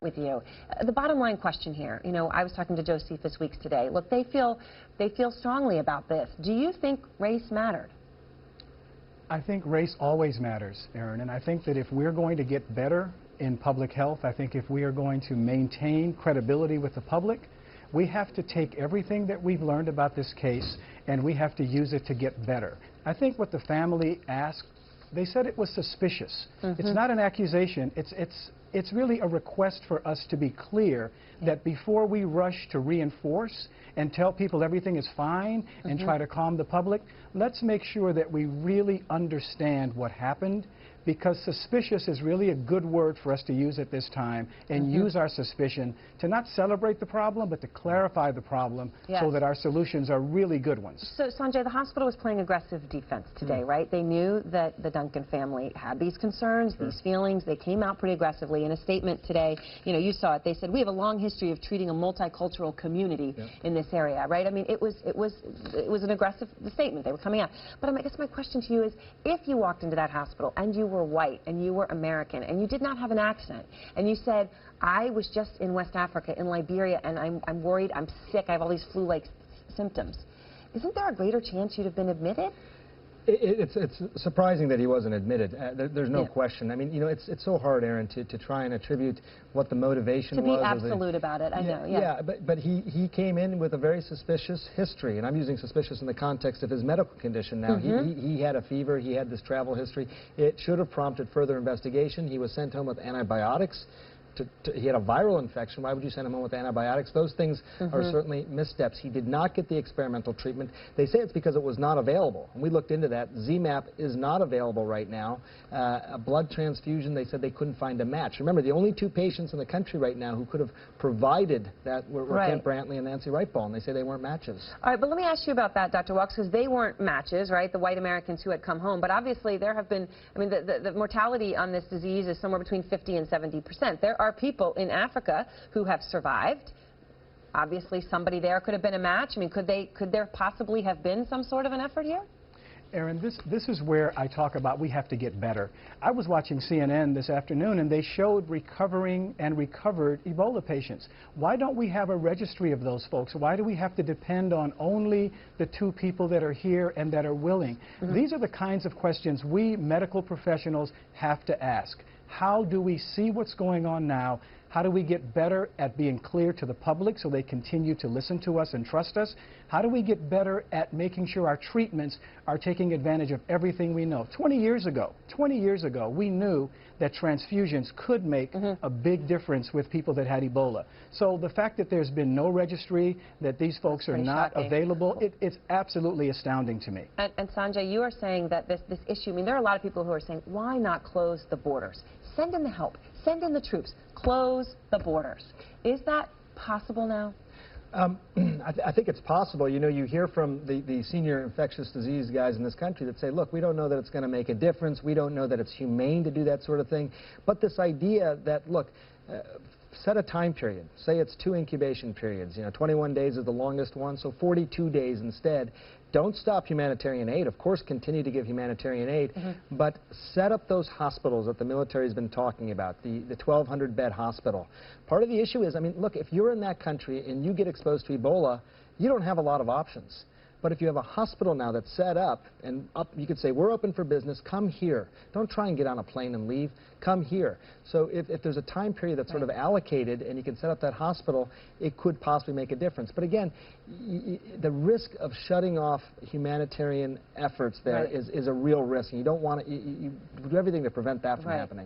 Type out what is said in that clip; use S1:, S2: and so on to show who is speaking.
S1: with you. The bottom line question here, you know, I was talking to Josephus Weeks today. Look, they feel strongly about this. Do you think race mattered?
S2: I think race always matters, Erin, and I think that if we're going to get better in public health, I think if we are going to maintain credibility with the public, we have to take everything that we've learned about this case and we have to use it to get better. I think what the family asked, they said it was suspicious. It's not an accusation. It's really a request for us to be clear that before we rush to reinforce and tell people everything is fine and try to calm the public, let's make sure that we really understand what happened, because suspicious is really a good word for us to use at this time, and use our suspicion to not celebrate the problem, but to clarify the problem so that our solutions are really good ones.
S1: So, Sanjay, the hospital was playing aggressive defense today, right? They knew that the Duncan family had these concerns, these feelings. They came out pretty aggressively. In a statement today, you know, you saw it, they said, we have a long history of treating a multicultural community in this area, right? I mean, it was an aggressive statement. They were coming out. But I guess my question to you is, if you walked into that hospital and you were white and you were American and you did not have an accent and you said, I was just in West Africa, in Liberia, and I'm worried, I'm sick, I have all these flu-like symptoms, isn't there a greater chance you'd have been admitted?
S3: It's surprising that he wasn't admitted. There's no question. I mean, you know, it's so hard, Erin, to try and attribute what the motivation was.
S1: To be absolute about it, I know.
S3: Yeah, but he came in with a very suspicious history, and I'm using suspicious in the context of his medical condition now. He had a fever, he had this travel history. It should have prompted further investigation. He was sent home with antibiotics. He had a viral infection. Why would you send him home with antibiotics? Those things are certainly missteps. He did not get the experimental treatment. They say it's because it was not available. And we looked into that. ZMapp is not available right now. A blood transfusion, they said they couldn't find a match. Remember, the only two patients in the country right now who could have provided that were Kent Brantley and Nancy Wright-Ball, and they say they weren't matches.
S1: All right, but let me ask you about that, Dr. Walks, because they weren't matches, right, the white Americans who had come home. But obviously there have been, I mean, the mortality on this disease is somewhere between 50 and 70%. There are people in Africa who have survived. Obviously, somebody there could have been a match. I mean, could there possibly have been some sort of an effort here?
S2: Erin, this is where I talk about we have to get better. I was watching CNN this afternoon, and they showed recovering and recovered Ebola patients. Why don't we have a registry of those folks? Why do we have to depend on only the 2 people that are here and that are willing? These are the kinds of questions we medical professionals have to ask. How do we see what's going on now? How do we get better at being clear to the public so they continue to listen to us and trust us? How do we get better at making sure our treatments are taking advantage of everything we know? 20 years ago, we knew that transfusions could make a big difference with people that had Ebola. So the fact that there's been no registry, that these folks are not available, it's absolutely astounding to me.
S1: And Sanjay, you are saying that this issue, I mean, there are a lot of people who are saying, why not close the borders? Send in the help, send in the troops, close the borders. Is that possible now?
S3: I think it's possible. You know, you hear from the senior infectious disease guys in this country that say, look, we don't know that it's going to make a difference. We don't know that it's humane to do that sort of thing. But this idea that, look, set a time period. Say it's 2 incubation periods. You know, 21 days is the longest one, so 42 days instead. Don't stop humanitarian aid. Of course, continue to give humanitarian aid, but set up those hospitals that the military has been talking about, the 1,200-bed hospital. Part of the issue is, I mean, look, if you're in that country and you get exposed to Ebola, you don't have a lot of options. But if you have a hospital now that's set up, and you could say, we're open for business, come here. Don't try and get on a plane and leave. Come here. So if there's a time period that's sort of allocated and you can set up that hospital, it could possibly make a difference. But again, the risk of shutting off humanitarian efforts there is a real risk. And you don't want to, you do everything to prevent that from happening.